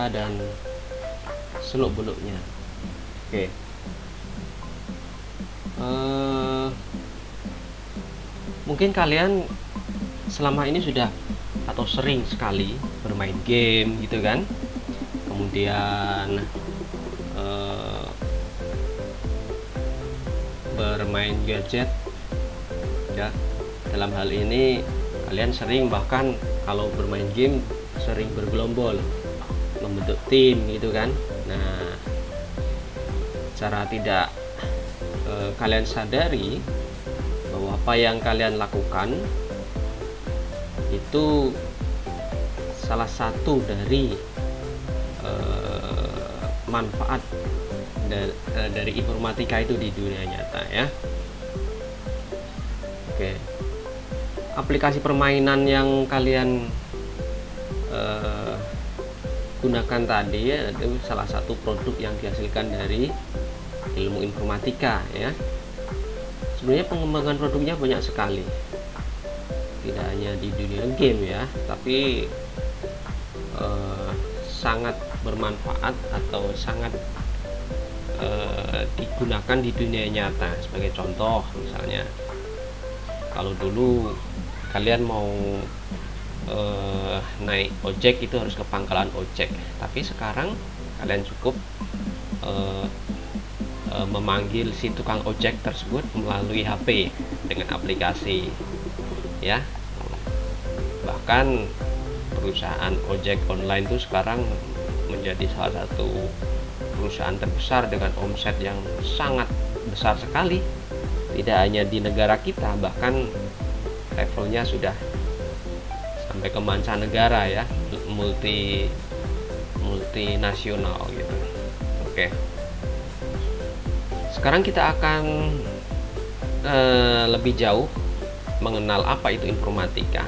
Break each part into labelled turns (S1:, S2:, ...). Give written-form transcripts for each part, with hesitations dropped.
S1: informatika dan seluk-beluknya. Oke. Mungkin kalian selama ini sudah atau sering sekali bermain game gitu kan, kemudian bermain gadget ya. Dalam hal ini kalian sering, bahkan kalau bermain game sering bergelombol, membentuk tim gitu kan. Nah, cara tidak kalian sadari bahwa apa yang kalian lakukan itu salah satu dari manfaat dari informatika itu di dunia nyata ya. Oke, aplikasi permainan yang kalian gunakan tadi ya, itu salah satu produk yang dihasilkan dari ilmu informatika ya. Sebenarnya pengembangan produknya banyak sekali, tidak hanya di dunia game ya, tapi sangat bermanfaat atau sangat digunakan di dunia nyata. Sebagai contoh, misalnya kalau dulu kalian mau naik ojek itu harus ke pangkalan ojek, tapi sekarang kalian cukup memanggil si tukang ojek tersebut melalui HP dengan aplikasi ya. Bahkan perusahaan ojek online itu sekarang menjadi salah satu perusahaan terbesar dengan omset yang sangat besar sekali. Tidak hanya di negara kita, bahkan levelnya sudah sampai ke mancanegara ya, multinasional gitu. Oke. Sekarang kita akan lebih jauh mengenal apa itu informatika.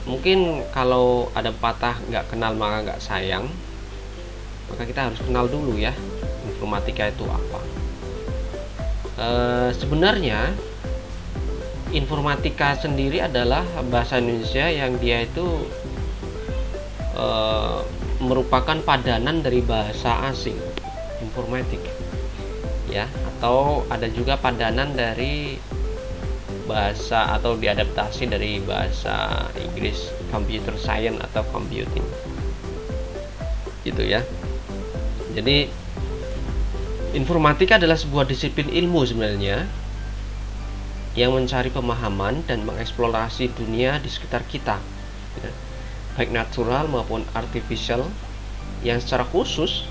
S1: Mungkin kalau ada patah nggak kenal maka nggak sayang, maka kita harus kenal dulu ya informatika itu apa. Sebenarnya informatika sendiri adalah bahasa Indonesia yang dia itu merupakan padanan dari bahasa asing, informatik ya, atau ada juga padanan dari bahasa atau diadaptasi dari bahasa Inggris computer science atau computing gitu ya. Jadi informatika adalah sebuah disiplin ilmu sebenarnya yang mencari pemahaman dan mengeksplorasi dunia di sekitar kita gitu, baik natural maupun artificial, yang secara khusus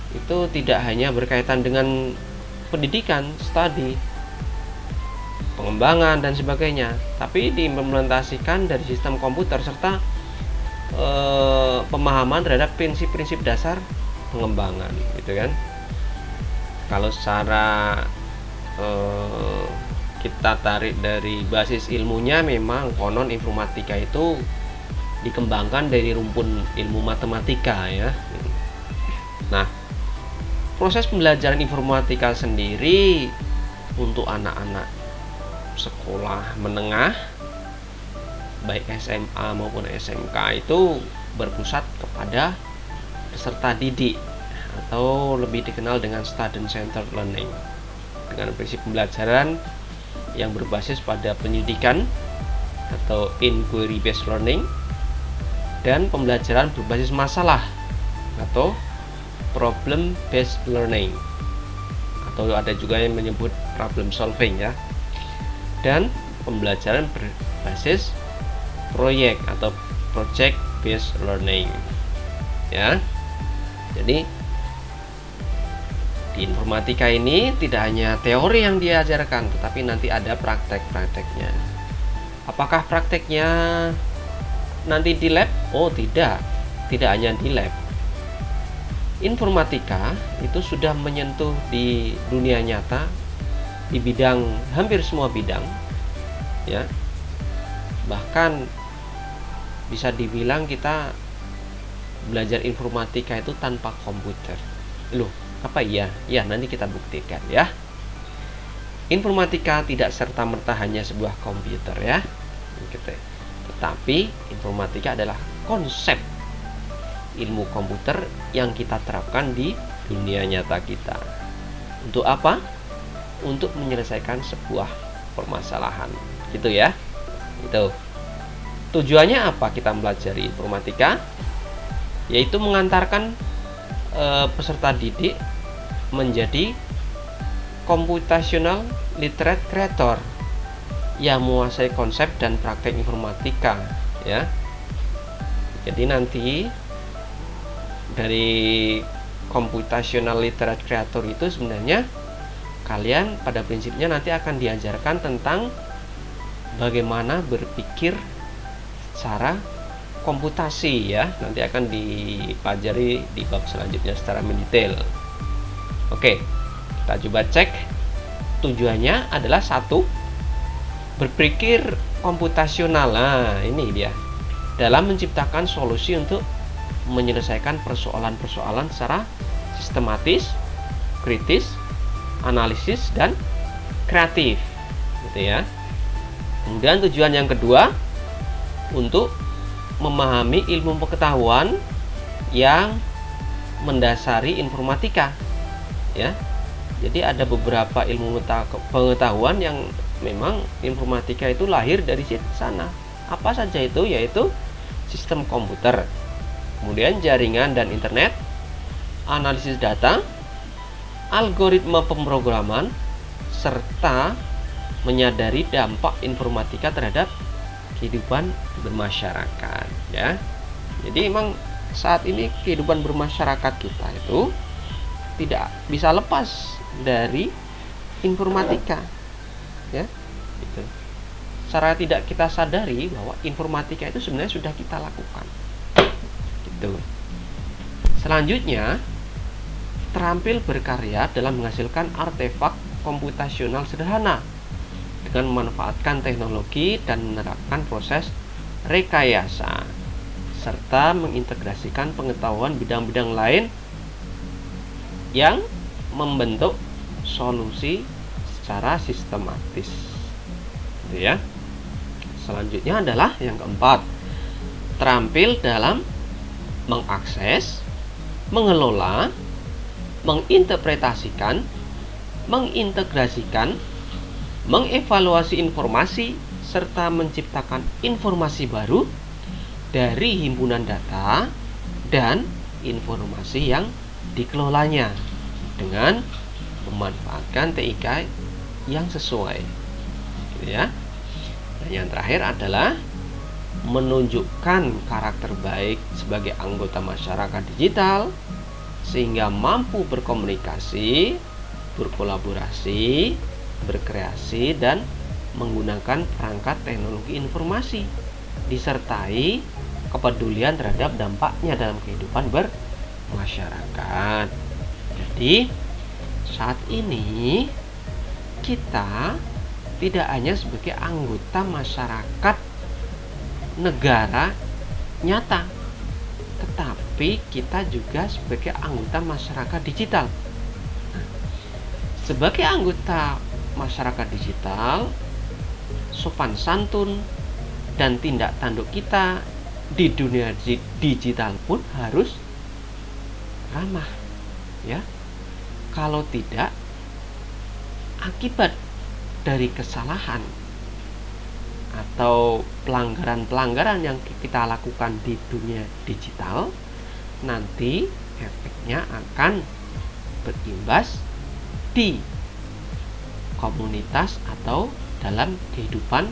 S1: itu tidak hanya berkaitan dengan pendidikan, studi, pengembangan dan sebagainya, tapi diimplementasikan dari sistem komputer serta pemahaman terhadap prinsip-prinsip dasar pengembangan gitu kan. Kalau secara kita tarik dari basis ilmunya, memang konon informatika itu dikembangkan dari rumpun ilmu matematika ya. Nah, proses pembelajaran informatika sendiri untuk anak-anak sekolah menengah baik SMA maupun SMK itu berpusat kepada peserta didik atau lebih dikenal dengan student centered learning, dengan prinsip pembelajaran yang berbasis pada pendidikan atau inquiry based learning dan pembelajaran berbasis masalah atau problem based learning, atau ada juga yang menyebut problem solving ya, dan pembelajaran berbasis proyek atau project based learning ya. Jadi di informatika ini tidak hanya teori yang diajarkan, tetapi nanti ada praktek-prakteknya. Apakah prakteknya nanti di lab? Oh tidak hanya di lab. Informatika itu sudah menyentuh di dunia nyata di bidang, hampir semua bidang ya. Bahkan bisa dibilang kita belajar informatika itu tanpa komputer. Loh, apa iya? Ya, nanti kita buktikan ya. Informatika tidak serta-merta hanya sebuah komputer ya. Tetapi informatika adalah konsep ilmu komputer yang kita terapkan di dunia nyata kita. Untuk apa? Untuk menyelesaikan sebuah permasalahan, gitu ya. Itu tujuannya apa kita mempelajari informatika? Yaitu mengantarkan peserta didik menjadi computational literate creator yang menguasai konsep dan praktek informatika, ya. Jadi nanti dari computational literate creator itu sebenarnya kalian pada prinsipnya nanti akan diajarkan tentang bagaimana berpikir secara komputasi, ya. Nanti akan dipelajari di bab selanjutnya secara mendetail. Oke, kita coba cek. Tujuannya adalah satu, berpikir komputasional. Nah, ini dia. Dalam menciptakan solusi untuk menyelesaikan persoalan-persoalan secara sistematis, kritis, analisis, dan kreatif, gitu ya. Kemudian tujuan yang kedua, untuk memahami ilmu pengetahuan yang mendasari informatika, ya. Jadi ada beberapa ilmu pengetahuan yang memang informatika itu lahir dari sana. Apa saja itu? Yaitu sistem komputer, kemudian jaringan dan internet, analisis data, algoritma pemrograman, serta menyadari dampak informatika terhadap kehidupan bermasyarakat, ya. Jadi memang saat ini kehidupan bermasyarakat kita itu tidak bisa lepas dari informatika, ya. Gitu. Secara tidak kita sadari bahwa informatika itu sebenarnya sudah kita lakukan, gitu. Selanjutnya, terampil berkarya dalam menghasilkan artefak komputasional sederhana dengan memanfaatkan teknologi dan menerapkan proses rekayasa serta mengintegrasikan pengetahuan bidang-bidang lain yang membentuk solusi secara sistematis, gitu ya. Selanjutnya adalah yang keempat, terampil dalam mengakses, mengelola, menginterpretasikan, mengintegrasikan, mengevaluasi informasi, serta menciptakan informasi baru dari himpunan data dan informasi yang dikelolanya dengan memanfaatkan TIK yang sesuai, gitu ya. Dan yang terakhir adalah menunjukkan karakter baik sebagai anggota masyarakat digital sehingga mampu berkomunikasi, berkolaborasi, berkreasi, dan menggunakan perangkat teknologi informasi disertai kepedulian terhadap dampaknya dalam kehidupan bermasyarakat. Jadi saat ini kita tidak hanya sebagai anggota masyarakat negara nyata, tetapi kita juga sebagai anggota masyarakat digital. Sebagai anggota masyarakat digital, sopan santun dan tindak tanduk kita di dunia digital pun harus ramah, ya. Kalau tidak, akibat dari kesalahan atau pelanggaran-pelanggaran yang kita lakukan di dunia digital, nanti efeknya akan berimbas di komunitas atau dalam kehidupan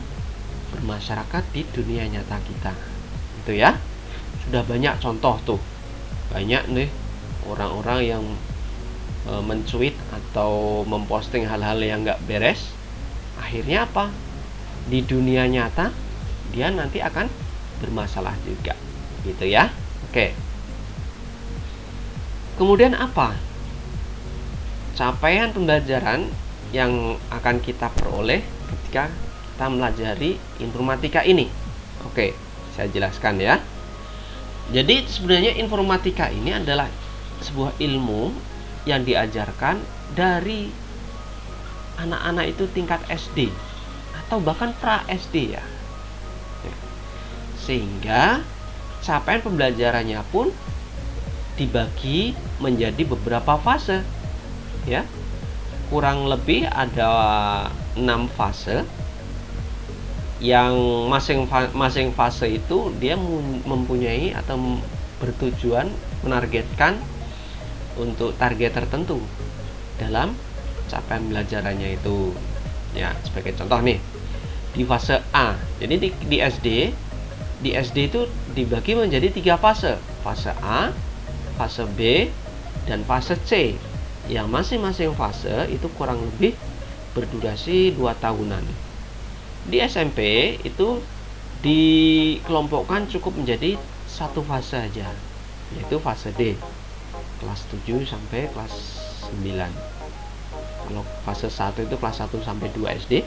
S1: bermasyarakat di dunia nyata kita, gitu ya. Sudah banyak contoh tuh, banyak nih orang-orang yang mencuit atau memposting hal-hal yang nggak beres. Akhirnya apa? Di dunia nyata dia nanti akan bermasalah juga, gitu ya. Oke. Kemudian apa capaian pembelajaran yang akan kita peroleh ketika kita mempelajari informatika ini? Oke, saya jelaskan ya. Jadi sebenarnya informatika ini adalah sebuah ilmu yang diajarkan dari anak-anak itu tingkat SD atau bahkan pra SD, ya. Sehingga capaian pembelajarannya pun dibagi menjadi beberapa fase, ya. Kurang lebih ada 6 fase, yang masing fase itu dia mempunyai atau bertujuan menargetkan untuk target tertentu dalam capaian belajarannya itu. Ya, sebagai contoh nih, di fase A. Jadi di SD itu dibagi menjadi 3 fase. Fase A, fase B, dan fase C. Yang masing-masing fase itu kurang lebih berdurasi 2 tahunan. Di SMP itu dikelompokkan cukup menjadi 1 fase aja, yaitu fase D, kelas 7 sampai kelas 9. Kalau fase 1 itu kelas 1 sampai 2 SD,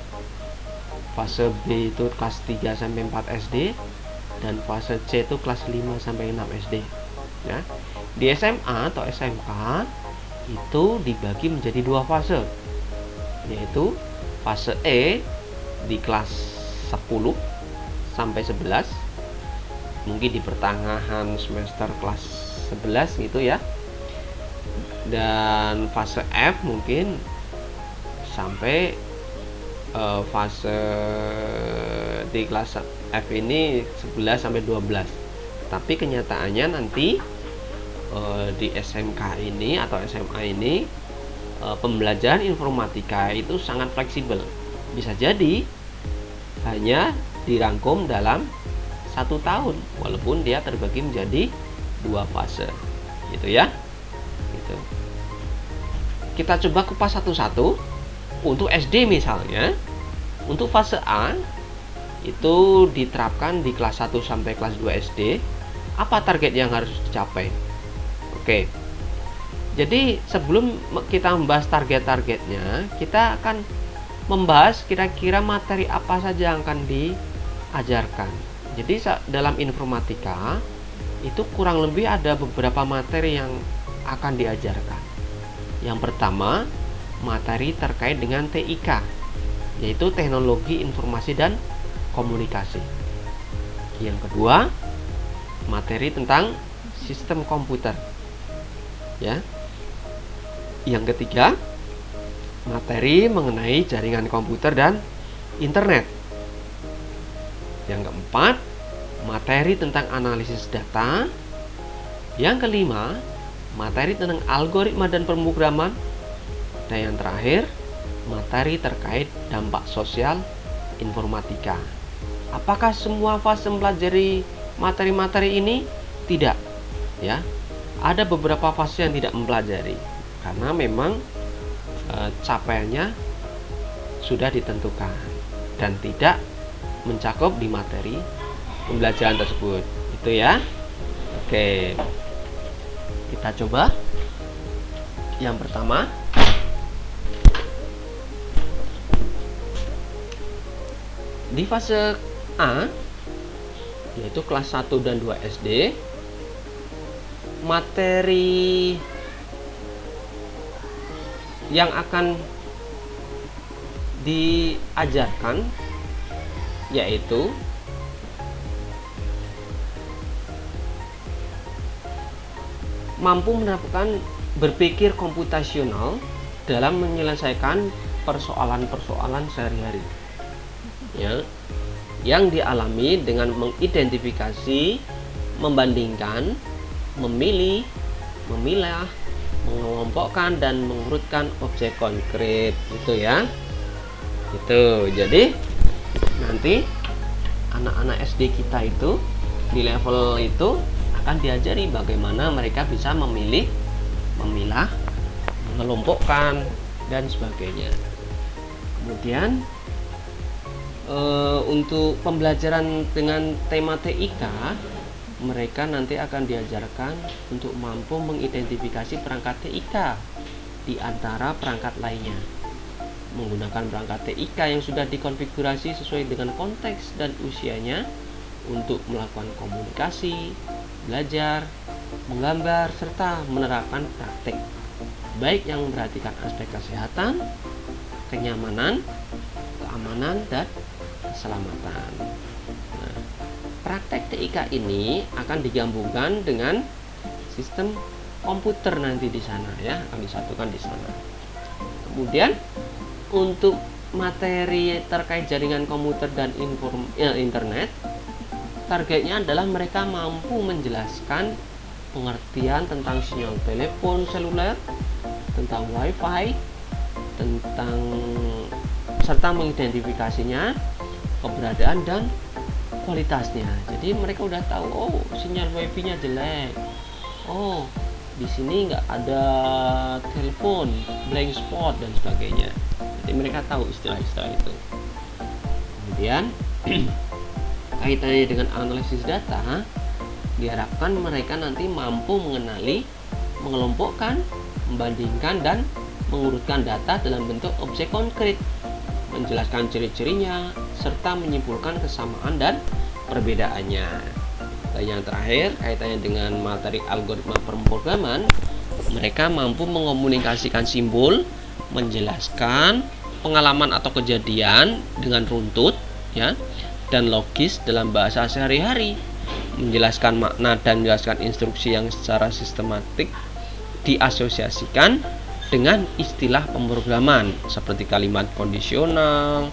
S1: fase B itu kelas 3 sampai 4 SD, dan fase C itu kelas 5 sampai 6 SD. Ya. Di SMA atau SMK itu dibagi menjadi 2 fase, yaitu fase E di kelas 10 sampai 11, mungkin di pertengahan semester kelas 11 gitu ya, dan fase F mungkin sampai fase di kelas F ini 11 sampai 12. Tapi kenyataannya nanti di SMK ini atau SMA ini pembelajaran informatika itu sangat fleksibel. Bisa jadi hanya dirangkum dalam 1 tahun, walaupun dia terbagi menjadi 2 fase, gitu ya. Gitu. Kita coba kupas satu-satu. Untuk SD misalnya, untuk fase A itu diterapkan di kelas 1 sampai kelas 2 SD. Apa target yang harus dicapai? Oke. Jadi sebelum kita membahas target-targetnya, kita akan membahas kira-kira materi apa saja yang akan diajarkan. Jadi dalam informatika itu kurang lebih ada beberapa materi yang akan diajarkan. Yang pertama, materi terkait dengan TIK, yaitu teknologi informasi dan komunikasi. Yang kedua, materi tentang sistem komputer. Ya. Yang ketiga, materi mengenai jaringan komputer dan internet. Yang keempat, materi tentang analisis data. Yang kelima, materi tentang algoritma dan pemrograman. Dan yang terakhir, materi terkait dampak sosial informatika. Apakah semua fase mempelajari materi-materi ini? Tidak, ya. Ada beberapa fase yang tidak mempelajari karena memang capaiannya sudah ditentukan dan tidak mencakup di materi pembelajaran tersebut. Itu ya. Oke. Kita coba. Yang pertama, di fase A, yaitu kelas 1 dan 2 SD, materi yang akan diajarkan yaitu mampu menerapkan berpikir komputasional dalam menyelesaikan persoalan-persoalan sehari-hari, ya, yang dialami dengan mengidentifikasi, membandingkan, memilih, memilah, mengelompokkan dan mengurutkan objek konkret, gitu ya. Itu. Jadi nanti anak-anak SD kita itu di level itu akan diajari bagaimana mereka bisa memilih, memilah, mengelompokkan dan sebagainya. Kemudian untuk pembelajaran dengan tema TIK, mereka nanti akan diajarkan untuk mampu mengidentifikasi perangkat TIK di antara perangkat lainnya, menggunakan perangkat TIK yang sudah dikonfigurasi sesuai dengan konteks dan usianya untuk melakukan komunikasi, belajar, menggambar, serta menerapkan praktek, baik yang memperhatikan aspek kesehatan, kenyamanan, keamanan, dan keselamatan. Nah, praktek TIK ini akan digabungkan dengan sistem komputer nanti di sana ya, akan disatukan di sana. Kemudian untuk materi terkait jaringan komputer dan internet, targetnya adalah mereka mampu menjelaskan pengertian tentang sinyal telepon seluler, tentang wifi, tentang serta mengidentifikasinya, keberadaan dan kualitasnya. Jadi mereka udah tahu, oh sinyal wifi-nya jelek, oh di sini nggak ada telepon, blank spot dan sebagainya. Jadi mereka tahu istilah-istilah itu. Kemudian kaitannya dengan analisis data, diharapkan mereka nanti mampu mengenali, mengelompokkan, membandingkan dan mengurutkan data dalam bentuk objek konkret, menjelaskan ciri-cirinya serta menyimpulkan kesamaan dan perbedaannya. Dan yang terakhir, kaitannya dengan materi algoritma pemrograman, mereka mampu mengomunikasikan simbol, menjelaskan pengalaman atau kejadian dengan runtut ya dan logis dalam bahasa sehari-hari, menjelaskan makna dan menjelaskan instruksi yang secara sistematik diasosiasikan dengan istilah pemrograman seperti kalimat kondisional,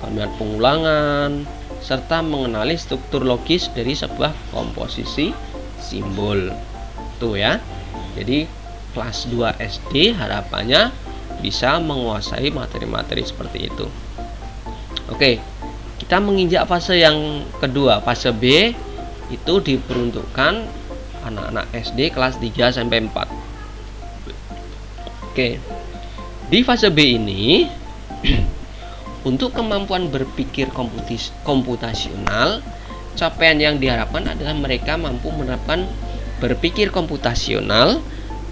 S1: kalimat pengulangan, serta mengenali struktur logis dari sebuah komposisi simbol. Tuh ya. Jadi kelas 2 SD harapannya bisa menguasai materi-materi seperti itu. Oke, kita menginjak fase yang kedua. Fase B itu diperuntukkan anak-anak SD kelas 3 sampai 4. Oke. Di fase B ini untuk kemampuan berpikir komputasional, capaian yang diharapkan adalah mereka mampu menerapkan berpikir komputasional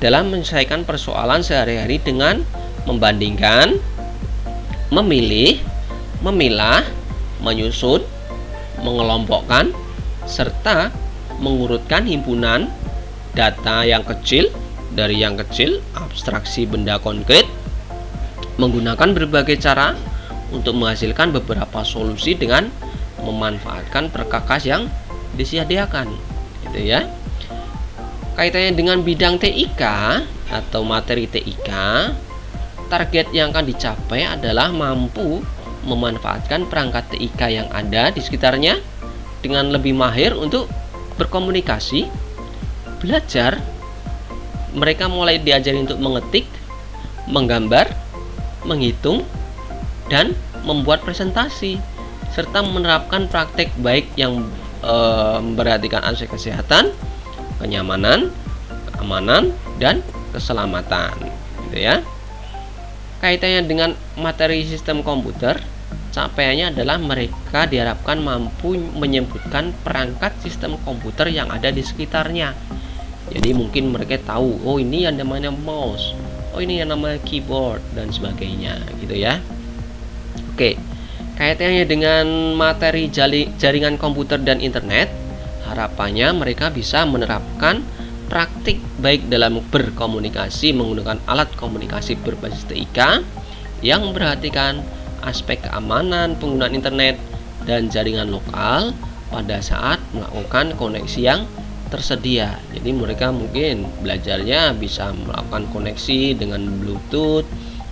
S1: dalam menyelesaikan persoalan sehari-hari dengan membandingkan, memilih, memilah, menyusun, mengelompokkan, serta mengurutkan himpunan data yang kecil dari yang kecil, abstraksi benda konkret, menggunakan berbagai cara untuk menghasilkan beberapa solusi dengan memanfaatkan perkakas yang disediakan, gitu ya. Kaitannya dengan bidang TIK atau materi TIK, target yang akan dicapai adalah mampu memanfaatkan perangkat TIK yang ada di sekitarnya dengan lebih mahir untuk berkomunikasi, belajar. Mereka mulai diajari untuk mengetik, menggambar, menghitung, dan membuat presentasi, serta menerapkan praktek baik yang memperhatikan aspek kesehatan, kenyamanan, keamanan, dan keselamatan, gitu ya. Kaitannya dengan materi sistem komputer, capaiannya adalah mereka diharapkan mampu menyebutkan perangkat sistem komputer yang ada di sekitarnya. Jadi mungkin mereka tahu, oh ini yang namanya mouse, oh ini yang namanya keyboard dan sebagainya, gitu ya. Oke, kaitannya dengan materi jaringan komputer dan internet, harapannya mereka bisa menerapkan praktik baik dalam berkomunikasi menggunakan alat komunikasi berbasis TIK yang memperhatikan aspek keamanan penggunaan internet dan jaringan lokal pada saat melakukan koneksi yang tersedia. Jadi mereka mungkin belajarnya bisa melakukan koneksi dengan Bluetooth,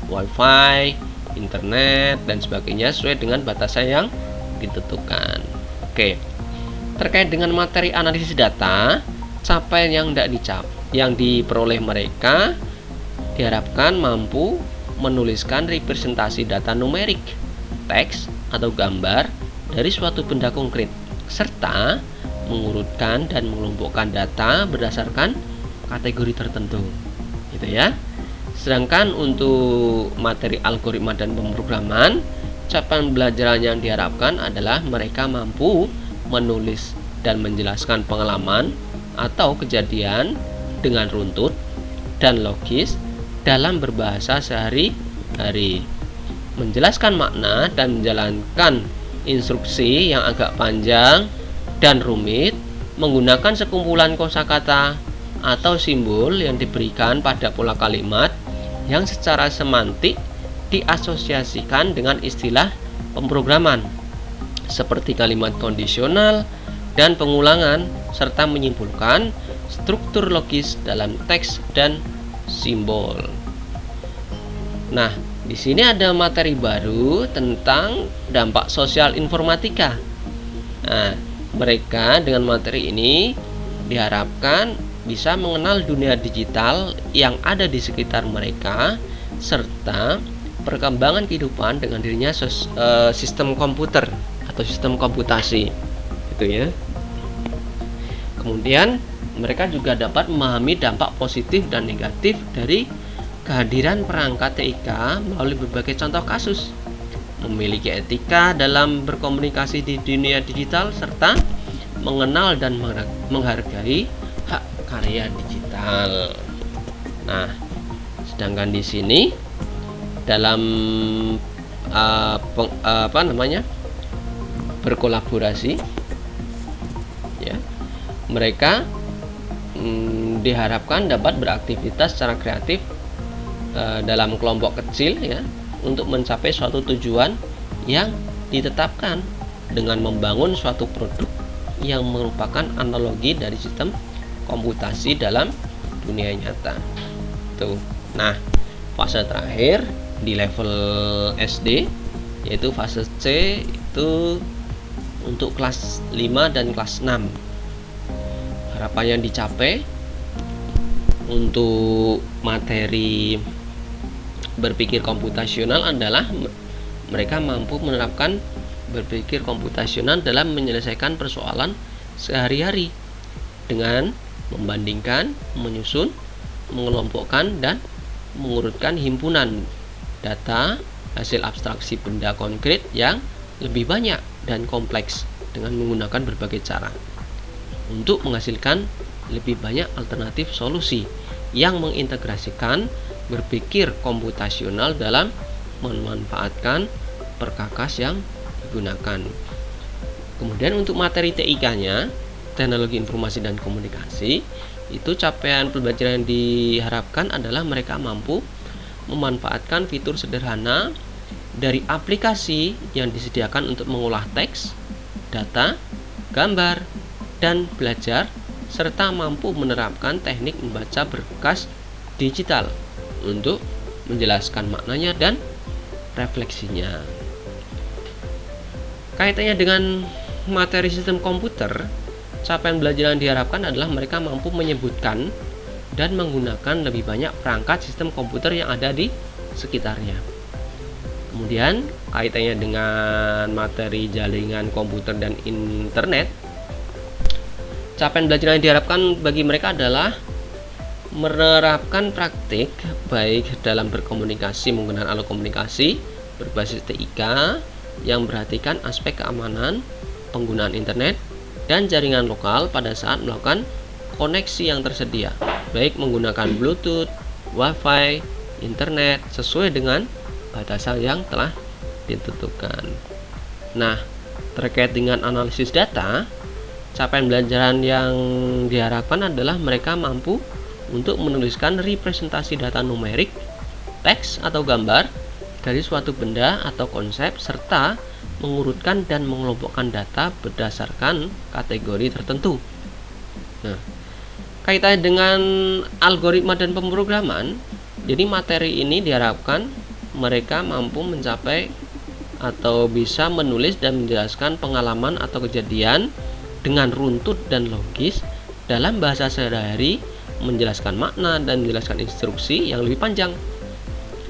S1: Wi-Fi, internet dan sebagainya sesuai dengan batasan yang ditentukan. Oke. Terkait dengan materi analisis data, capaian yang diperoleh mereka diharapkan mampu menuliskan representasi data numerik, teks atau gambar dari suatu benda konkret serta mengurutkan dan mengelompokkan data berdasarkan kategori tertentu, gitu ya. Sedangkan untuk materi algoritma dan pemrograman, capaian pembelajaran yang diharapkan adalah mereka mampu menulis dan menjelaskan pengalaman atau kejadian dengan runtut dan logis dalam berbahasa sehari-hari, menjelaskan makna dan menjalankan instruksi yang agak panjang dan rumit menggunakan sekumpulan kosakata atau simbol yang diberikan pada pola kalimat yang secara semantik diasosiasikan dengan istilah pemrograman seperti kalimat kondisional dan pengulangan, serta menyimpulkan struktur logis dalam teks dan simbol. Nah, di sini ada materi baru tentang dampak sosial informatika. Nah, mereka dengan materi ini diharapkan bisa mengenal dunia digital yang ada di sekitar mereka serta perkembangan kehidupan dengan dirinya sistem komputer atau sistem komputasi, gitu ya. Kemudian mereka juga dapat memahami dampak positif dan negatif dari kehadiran perangkat TIK melalui berbagai contoh kasus, memiliki etika dalam berkomunikasi di dunia digital, serta mengenal dan menghargai hak karya digital. Nah, sedangkan di sini dalam berkolaborasi, ya, mereka diharapkan dapat beraktivitas secara kreatif dalam kelompok kecil, ya, untuk mencapai suatu tujuan yang ditetapkan dengan membangun suatu produk yang merupakan analogi dari sistem komputasi dalam dunia nyata. Tuh. Nah, fase terakhir di level SD yaitu fase C itu untuk kelas 5 dan kelas 6. Harapan yang dicapai untuk materi berpikir komputasional adalah mereka mampu menerapkan berpikir komputasional dalam menyelesaikan persoalan sehari-hari dengan membandingkan, menyusun, mengelompokkan, dan mengurutkan himpunan data hasil abstraksi benda konkret yang lebih banyak dan kompleks dengan menggunakan berbagai cara untuk menghasilkan lebih banyak alternatif solusi yang mengintegrasikan berpikir komputasional dalam memanfaatkan perkakas yang digunakan. Kemudian untuk materi TIK-nya, teknologi informasi dan komunikasi, itu capaian pembelajaran yang diharapkan adalah mereka mampu memanfaatkan fitur sederhana dari aplikasi yang disediakan untuk mengolah teks, data, gambar, dan belajar, serta mampu menerapkan teknik membaca berkas digital untuk menjelaskan maknanya dan refleksinya. Kaitannya dengan materi sistem komputer, capaian belajar yang diharapkan adalah mereka mampu menyebutkan dan menggunakan lebih banyak perangkat sistem komputer yang ada di sekitarnya. Kemudian kaitannya dengan materi jaringan komputer dan internet, capaian belajar yang diharapkan bagi mereka adalah menerapkan praktik baik dalam berkomunikasi menggunakan alat komunikasi berbasis TIK yang memperhatikan aspek keamanan, penggunaan internet, dan jaringan lokal pada saat melakukan koneksi yang tersedia, baik menggunakan Bluetooth, Wi-Fi, internet sesuai dengan batasan yang telah ditentukan. Nah, terkait dengan analisis data, capaian pembelajaran yang diharapkan adalah mereka mampu untuk menuliskan representasi data numerik, teks atau gambar dari suatu benda atau konsep, serta mengurutkan dan mengelompokkan data berdasarkan kategori tertentu. Nah, kaitannya dengan algoritma dan pemrograman, jadi materi ini diharapkan mereka mampu mencapai atau bisa menulis dan menjelaskan pengalaman atau kejadian dengan runtut dan logis dalam bahasa sehari-hari, menjelaskan makna dan menjelaskan instruksi yang lebih panjang,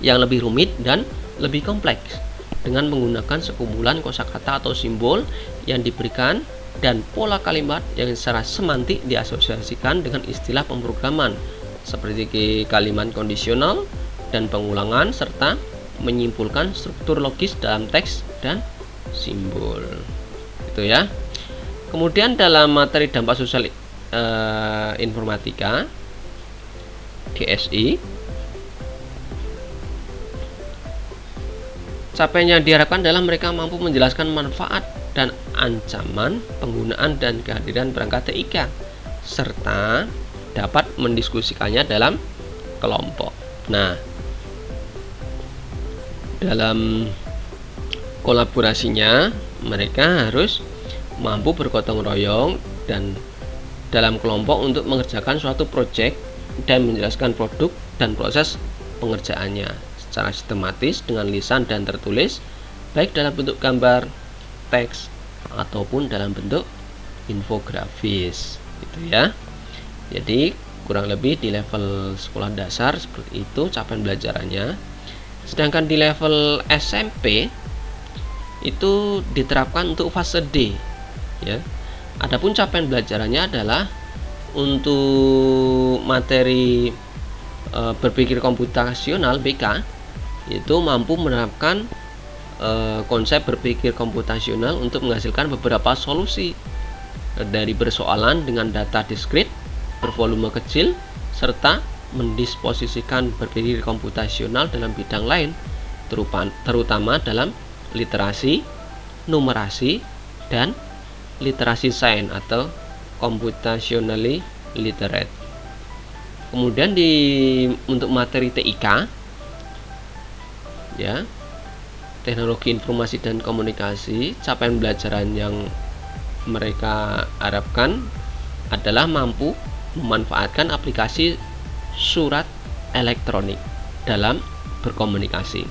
S1: yang lebih rumit dan lebih kompleks dengan menggunakan sekumpulan kosakata atau simbol yang diberikan dan pola kalimat yang secara semantik diasosiasikan dengan istilah pemrograman seperti kalimat kondisional dan pengulangan, serta menyimpulkan struktur logis dalam teks dan simbol. Itu ya. Kemudian dalam materi dampak sosial informatika DSI, capaian yang diharapkan adalah mereka mampu menjelaskan manfaat dan ancaman penggunaan dan kehadiran perangkat TIK, serta dapat mendiskusikannya dalam kelompok. Nah, dalam kolaborasinya mereka harus mampu bergotong royong dan dalam kelompok untuk mengerjakan suatu proyek dan menjelaskan produk dan proses pengerjaannya secara sistematis dengan lisan dan tertulis, baik dalam bentuk gambar, teks, ataupun dalam bentuk infografis, gitu ya. Jadi kurang lebih di level sekolah dasar seperti itu capaian belajarannya. Sedangkan di level SMP itu diterapkan untuk fase D, ya. Adapun capaian belajarannya adalah untuk materi berpikir komputasional BK itu mampu menerapkan konsep berpikir komputasional untuk menghasilkan beberapa solusi dari persoalan dengan data diskrit bervolume kecil serta mendisposisikan berpikir komputasional dalam bidang lain terutama dalam literasi, numerasi, dan literasi sains atau computationally literate. Kemudian untuk materi TIK, ya, teknologi informasi dan komunikasi, capaian belajaran yang mereka harapkan adalah mampu memanfaatkan aplikasi surat elektronik dalam berkomunikasi,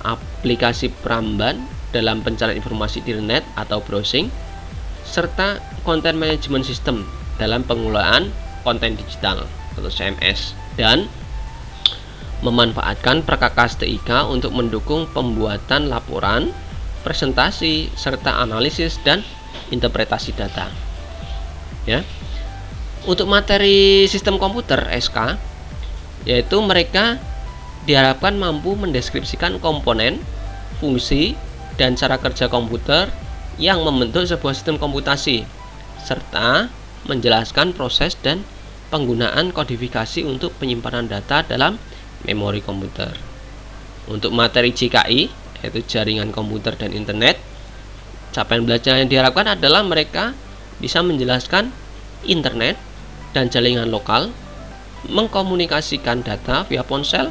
S1: aplikasi peramban dalam pencarian informasi di internet atau browsing, serta konten management system dalam pengelolaan konten digital atau CMS, dan memanfaatkan perkakas TIK untuk mendukung pembuatan laporan, presentasi, serta analisis dan interpretasi data. Ya. Untuk materi sistem komputer SK, yaitu mereka diharapkan mampu mendeskripsikan komponen, fungsi, dan cara kerja komputer yang membentuk sebuah sistem komputasi, serta menjelaskan proses dan penggunaan kodifikasi untuk penyimpanan data dalam memori komputer. Untuk materi JKI, yaitu jaringan komputer dan internet, capaian belajar yang diharapkan adalah mereka bisa menjelaskan internet dan jaringan lokal, mengkomunikasikan data via ponsel,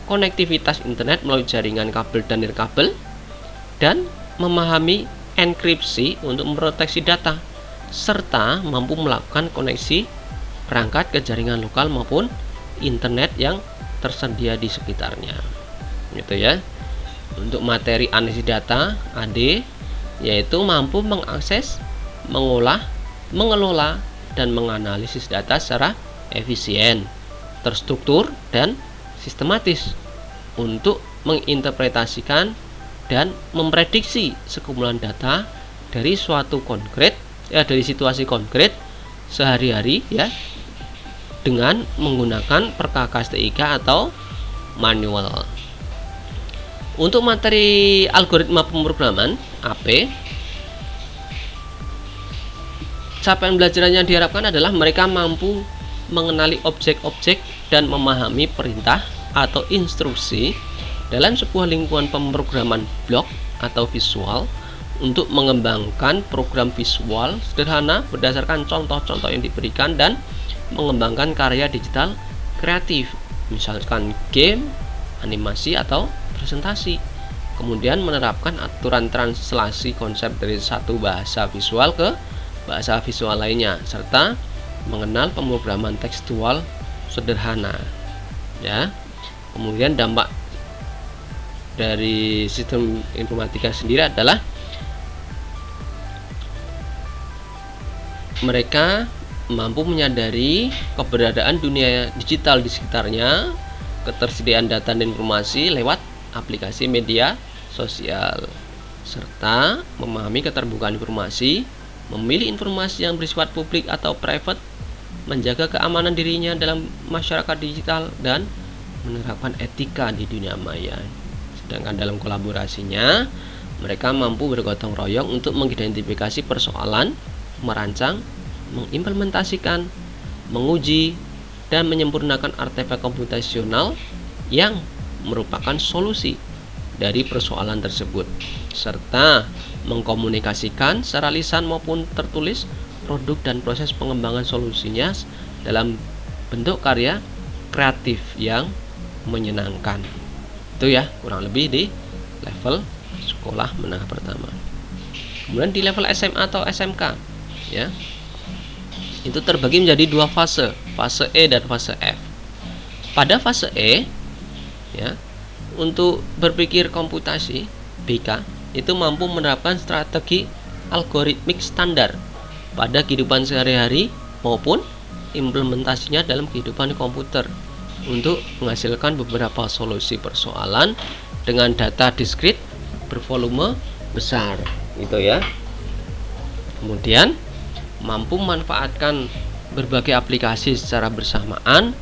S1: konektivitas internet melalui jaringan kabel dan nirkabel, dan memahami enkripsi untuk memproteksi data, serta mampu melakukan koneksi perangkat ke jaringan lokal maupun internet yang tersedia di sekitarnya. Gitu ya. Untuk materi analisis data AD, yaitu mampu mengakses, mengolah, mengelola, dan menganalisis data secara efisien, terstruktur, dan sistematis untuk menginterpretasikan dan memprediksi sekumpulan data dari suatu konkret, dari situasi konkret sehari-hari, ya, dengan menggunakan perkakas TIK atau manual. Untuk materi algoritma pemrograman AP, capaian belajaran yang diharapkan adalah mereka mampu mengenali objek-objek dan memahami perintah atau instruksi dalam sebuah lingkungan pemrograman blok atau visual untuk mengembangkan program visual sederhana berdasarkan contoh-contoh yang diberikan dan mengembangkan karya digital kreatif, misalkan game, animasi, atau presentasi. Kemudian menerapkan aturan translasi konsep dari satu bahasa visual ke bahasa visual lainnya, serta mengenal pemrograman tekstual sederhana. Ya. Kemudian dampak dari sistem informatika sendiri adalah mereka mampu menyadari keberadaan dunia digital di sekitarnya, ketersediaan data dan informasi lewat aplikasi media sosial, serta memahami keterbukaan informasi, memilih informasi yang bersifat publik atau private, menjaga keamanan dirinya dalam masyarakat digital, dan menerapkan etika di dunia maya. Sedangkan dalam kolaborasinya, mereka mampu bergotong royong untuk mengidentifikasi persoalan, merancang, mengimplementasikan, menguji, dan menyempurnakan artefak komputasional yang merupakan solusi dari persoalan tersebut, serta mengkomunikasikan secara lisan maupun tertulis produk dan proses pengembangan solusinya dalam bentuk karya kreatif yang menyenangkan. Itu ya, kurang lebih di level sekolah menengah pertama. Kemudian di level SMA atau SMK, ya,
S2: itu terbagi menjadi dua fase, fase E dan fase F. Pada fase E, ya, untuk berpikir komputasi, BK itu mampu menerapkan strategi algoritmik standar pada kehidupan sehari-hari maupun implementasinya dalam kehidupan komputer untuk menghasilkan beberapa solusi persoalan dengan data diskrit bervolume besar, gitu ya. Kemudian mampu memanfaatkan berbagai aplikasi secara bersamaan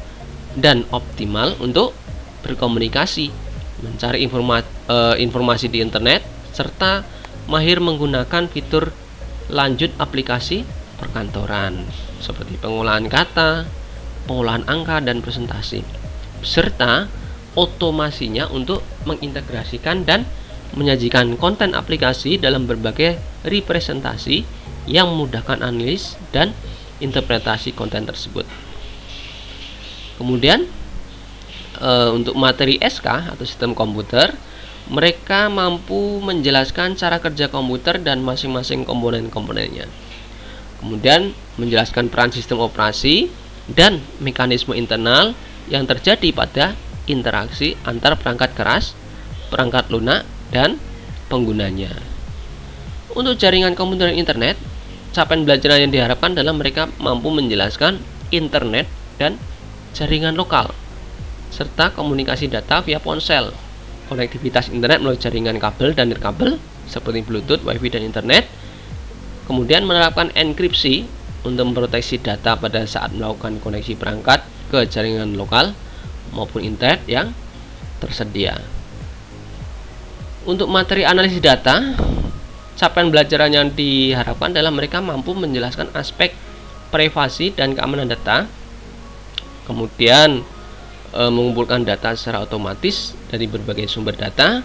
S2: dan optimal untuk berkomunikasi, mencari informasi di internet, serta mahir menggunakan fitur lanjut aplikasi perkantoran seperti pengolahan kata, pengolahan angka, dan presentasi, serta otomasinya untuk mengintegrasikan dan menyajikan konten aplikasi dalam berbagai representasi yang memudahkan analis dan interpretasi konten tersebut. Kemudian untuk materi SK atau sistem komputer, mereka mampu menjelaskan cara kerja komputer dan masing-masing komponen-komponennya. Kemudian menjelaskan peran sistem operasi dan mekanisme internal yang terjadi pada interaksi antar perangkat keras, perangkat lunak, dan penggunanya. Untuk jaringan komputer dan internet, capaian belajar yang diharapkan adalah mereka mampu menjelaskan internet dan jaringan lokal, serta komunikasi data via ponsel, konektivitas internet melalui jaringan kabel dan nirkabel seperti Bluetooth, Wi-Fi, dan internet. Kemudian menerapkan enkripsi untuk memproteksi data pada saat melakukan koneksi perangkat ke jaringan lokal maupun internet yang tersedia. Untuk materi analisis data, capaian belajaran yang diharapkan adalah mereka mampu menjelaskan aspek privasi dan keamanan data, kemudian mengumpulkan data secara otomatis dari berbagai sumber data,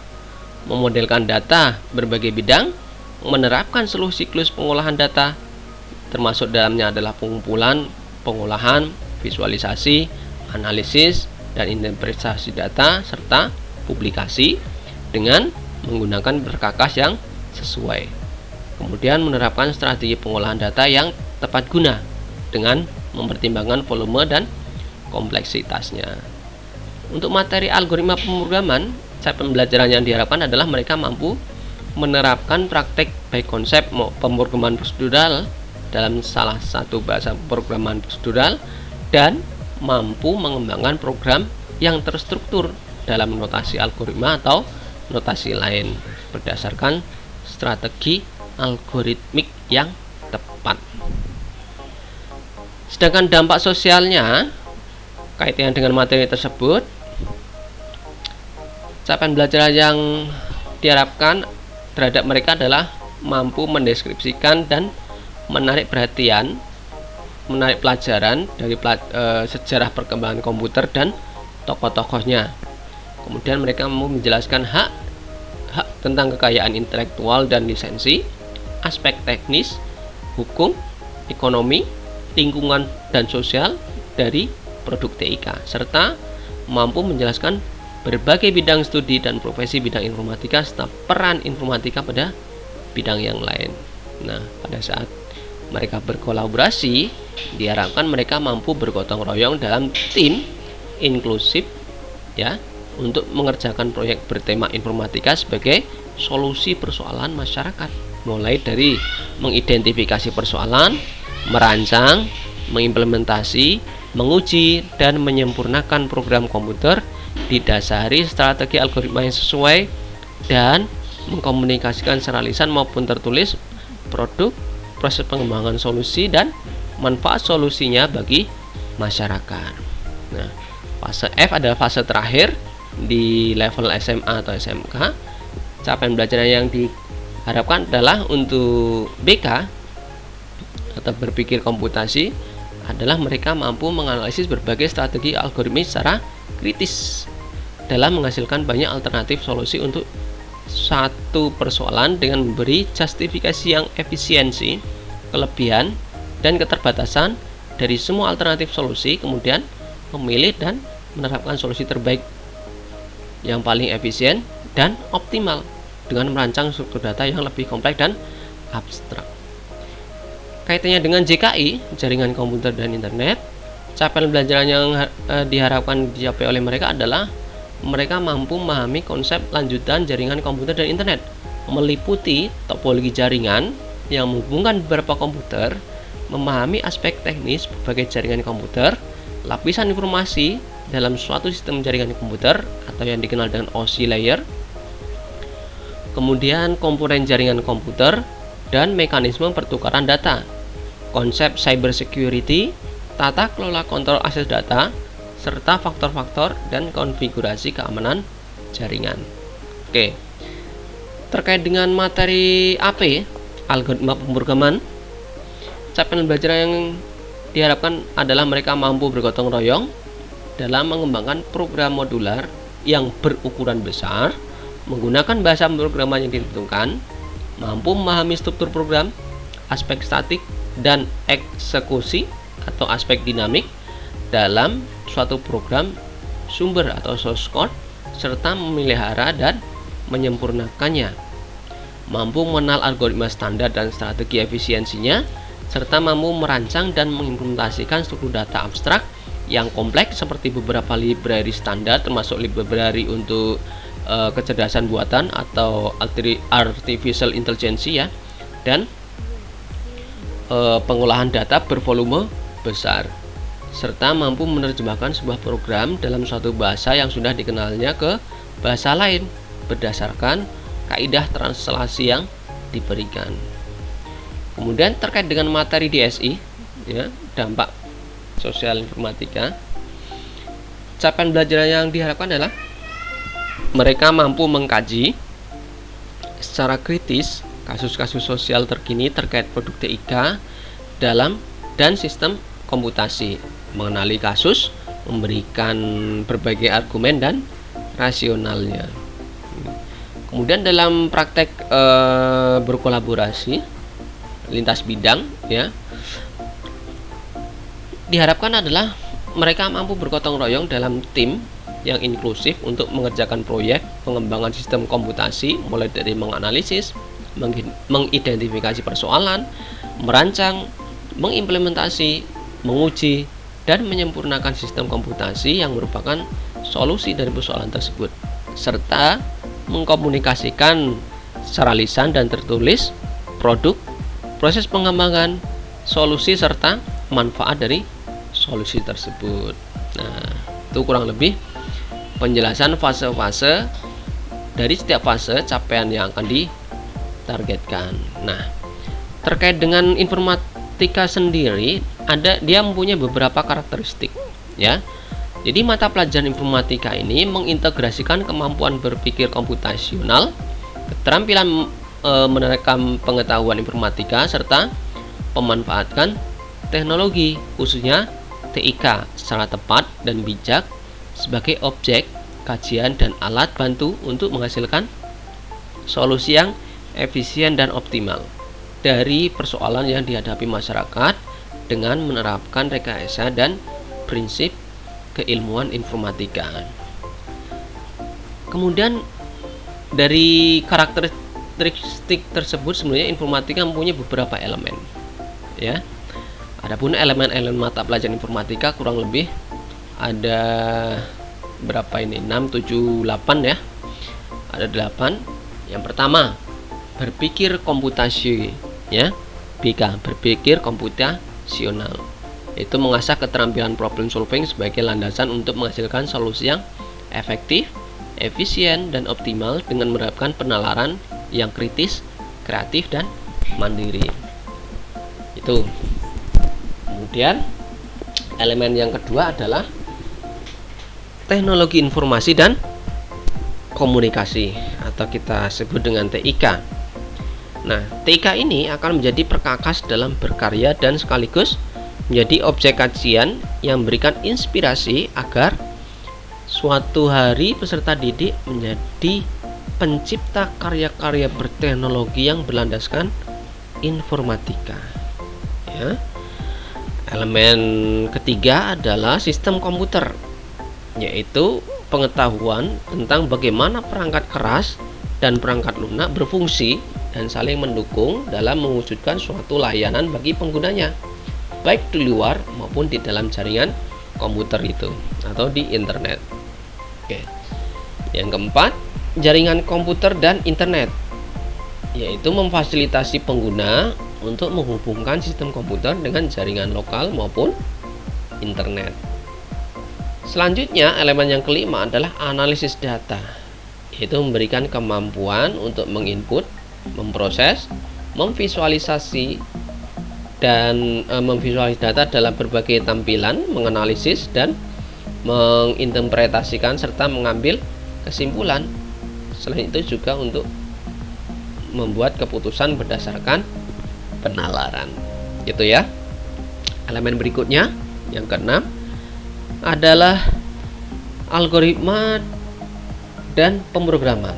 S2: memodelkan data berbagai bidang, menerapkan seluruh siklus pengolahan data, termasuk dalamnya adalah pengumpulan, pengolahan, visualisasi, analisis, dan interpretasi data, serta publikasi dengan menggunakan berkakas yang sesuai. Kemudian menerapkan strategi pengolahan data yang tepat guna dengan mempertimbangkan volume dan kompleksitasnya. Untuk materi algoritma pemrograman, capaian pembelajaran yang diharapkan adalah mereka mampu menerapkan praktek baik konsep pemrograman prosedural dalam salah satu bahasa pemrograman prosedural dan mampu mengembangkan program yang terstruktur dalam notasi algoritma atau notasi lain berdasarkan strategi algoritmik yang tepat. Sedangkan dampak sosialnya kaitannya dengan materi tersebut, capaian belajar yang diharapkan terhadap mereka adalah mampu mendeskripsikan dan menarik perhatian, menarik pelajaran dari sejarah perkembangan komputer dan tokoh-tokohnya. Kemudian mereka mau menjelaskan hak tentang kekayaan intelektual dan lisensi, aspek teknis, hukum, ekonomi, lingkungan, dan sosial dari produk TIK, serta mampu menjelaskan berbagai bidang studi dan profesi bidang informatika serta peran informatika pada bidang yang lain. Nah, pada saat mereka berkolaborasi, diharapkan mereka mampu bergotong royong dalam tim inklusif, ya, untuk mengerjakan proyek bertema informatika sebagai solusi persoalan masyarakat, mulai dari mengidentifikasi persoalan, merancang, mengimplementasi, menguji, dan menyempurnakan program komputer didasari strategi algoritma yang sesuai, dan mengkomunikasikan secara lisan maupun tertulis produk, proses pengembangan solusi, dan manfaat solusinya bagi masyarakat. Nah, fase F adalah fase terakhir di level SMA atau SMK. Capaian belajar yang diharapkan adalah untuk BK atau berpikir komputasi adalah mereka mampu menganalisis berbagai strategi algoritmis secara kritis dalam menghasilkan banyak alternatif solusi untuk satu persoalan dengan memberi justifikasi yang efisiensi, kelebihan, dan keterbatasan dari semua alternatif solusi, kemudian memilih dan menerapkan solusi terbaik yang paling efisien dan optimal dengan merancang struktur data yang lebih kompleks dan abstrak. kaitannya dengan JKI, jaringan komputer dan internet, capaian pembelajaran yang diharapkan dicapai oleh mereka adalah mereka mampu memahami konsep lanjutan jaringan komputer dan internet, meliputi topologi jaringan yang menghubungkan beberapa komputer, memahami aspek teknis berbagai jaringan komputer, lapisan informasi dalam suatu sistem jaringan komputer atau yang dikenal dengan OSI layer, kemudian komponen jaringan komputer dan mekanisme pertukaran data, konsep cyber security, tata kelola kontrol akses data, serta faktor-faktor dan konfigurasi keamanan jaringan. Oke, terkait dengan materi AP, algoritma pemrograman, capaian belajar yang diharapkan adalah mereka mampu bergotong royong dalam mengembangkan program modular yang berukuran besar, menggunakan bahasa pemrograman yang ditentukan, mampu memahami struktur program, aspek statik dan eksekusi atau aspek dinamik dalam suatu program sumber atau source code, serta memelihara dan menyempurnakannya, mampu mengenal algoritma standar dan strategi efisiensinya, serta mampu merancang dan mengimplementasikan struktur data abstrak yang kompleks seperti beberapa library standar, termasuk library untuk kecerdasan buatan atau artificial intelligence ya, dan pengolahan data bervolume besar, serta mampu menerjemahkan sebuah program dalam suatu bahasa yang sudah dikenalnya ke bahasa lain berdasarkan kaidah translasi yang diberikan. Kemudian terkait dengan materi DSI ya, dampak sosial informatika, capaian belajar yang diharapkan adalah mereka mampu mengkaji secara kritis kasus-kasus sosial terkini terkait produk TIK dalam dan sistem komputasi, mengenali kasus, memberikan berbagai argumen dan rasionalnya. Kemudian dalam praktek berkolaborasi lintas bidang ya, diharapkan adalah mereka mampu bergotong royong dalam tim yang inklusif untuk mengerjakan proyek pengembangan sistem komputasi, mulai dari menganalisis, mengidentifikasi persoalan, merancang, mengimplementasi, menguji, dan menyempurnakan sistem komputasi yang merupakan solusi dari persoalan tersebut, serta mengkomunikasikan secara lisan dan tertulis produk, proses pengembangan, solusi, serta manfaat dari solusi tersebut. Nah, itu kurang lebih penjelasan fase-fase dari setiap fase capaian yang akan ditargetkan. Nah, terkait dengan informatika sendiri, dia mempunyai beberapa karakteristik ya. Jadi mata pelajaran informatika ini mengintegrasikan kemampuan berpikir komputasional, keterampilan menerapkan pengetahuan informatika, serta pemanfaatkan teknologi khususnya TIK secara tepat dan bijak sebagai objek kajian dan alat bantu untuk menghasilkan solusi yang efisien dan optimal dari persoalan yang dihadapi masyarakat dengan menerapkan rekayasa dan prinsip keilmuan informatika. Kemudian dari karakteristik tersebut sebenarnya informatika mempunyai beberapa elemen ya. Adapun elemen-elemen mata pelajaran informatika kurang lebih ada berapa ini? 6, 7, 8 ya. Ada 8. Yang pertama, berpikir komputasi ya. BK, berpikir komputasional. Itu mengasah keterampilan problem solving sebagai landasan untuk menghasilkan solusi yang efektif, efisien, dan optimal dengan menerapkan penalaran yang kritis, kreatif, dan mandiri. Itu. Kemudian elemen yang kedua adalah teknologi informasi dan komunikasi atau kita sebut dengan TIK. Nah, TIK ini akan menjadi perkakas dalam berkarya dan sekaligus menjadi objek kajian yang memberikan inspirasi agar suatu hari peserta didik menjadi pencipta karya-karya berteknologi yang berlandaskan informatika. Ya. Elemen ketiga adalah sistem komputer, yaitu pengetahuan tentang bagaimana perangkat keras dan perangkat lunak berfungsi dan saling mendukung dalam mewujudkan suatu layanan bagi penggunanya, baik di luar maupun di dalam jaringan komputer itu atau di internet. Oke. Yang keempat, jaringan komputer dan internet, yaitu memfasilitasi pengguna untuk menghubungkan sistem komputer dengan jaringan lokal maupun internet. Selanjutnya, elemen yang kelima adalah analisis data, yaitu memberikan kemampuan untuk menginput, memproses, memvisualisasi dan memvisualisasi data dalam berbagai tampilan, menganalisis dan menginterpretasikan serta mengambil kesimpulan. Selain itu juga untuk membuat keputusan berdasarkan penalaran. Gitu ya. Elemen berikutnya yang keenam adalah algoritma dan pemrograman.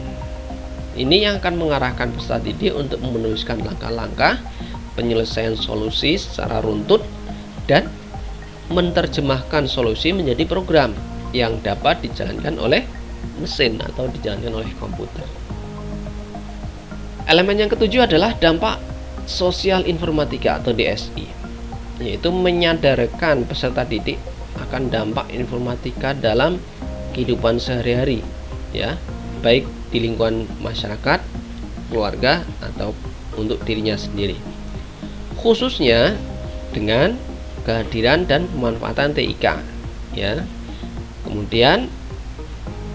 S2: Ini yang akan mengarahkan peserta didik untuk menuliskan langkah-langkah penyelesaian solusi secara runtut dan menerjemahkan solusi menjadi program yang dapat dijalankan oleh mesin atau dijalankan oleh komputer. Elemen yang ketujuh adalah dampak sosial informatika atau DSI, yaitu menyadarkan peserta didik akan dampak informatika dalam kehidupan sehari-hari, ya, baik di lingkungan masyarakat, keluarga atau untuk dirinya sendiri. Khususnya dengan kehadiran dan pemanfaatan TIK, ya. Kemudian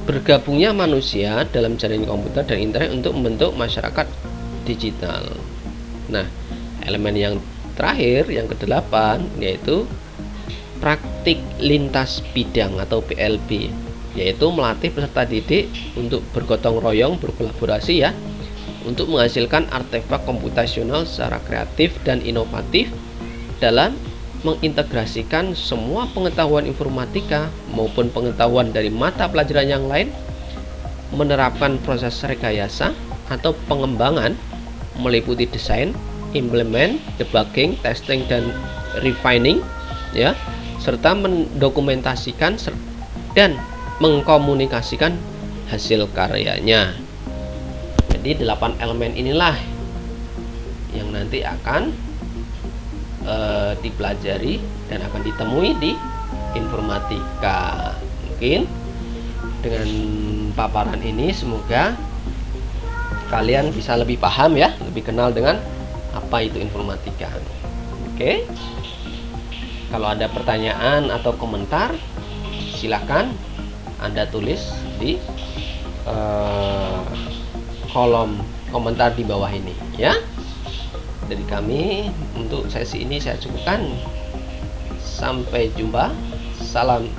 S2: bergabungnya manusia dalam jaringan komputer dan internet untuk membentuk masyarakat digital. Nah, elemen yang terakhir yang kedelapan yaitu praktik lintas bidang atau PLB, yaitu melatih peserta didik untuk bergotong royong, berkolaborasi, ya, untuk menghasilkan artefak komputasional secara kreatif dan inovatif dalam mengintegrasikan semua pengetahuan informatika maupun pengetahuan dari mata pelajaran yang lain, menerapkan proses rekayasa atau pengembangan meliputi desain, implement, debugging, testing dan refining, ya, serta mendokumentasikan dan mengkomunikasikan hasil karyanya. Jadi 8 elemen inilah yang nanti akan dipelajari dan akan ditemui di informatika. Mungkin dengan paparan ini semoga kalian bisa lebih paham, ya, lebih kenal dengan apa itu informatika. Oke. Kalau ada pertanyaan atau komentar, silakan Anda tulis di kolom komentar di bawah ini, ya. Dari kami untuk sesi ini saya cukupkan. Sampai jumpa. Salam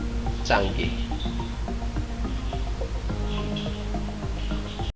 S2: canggih.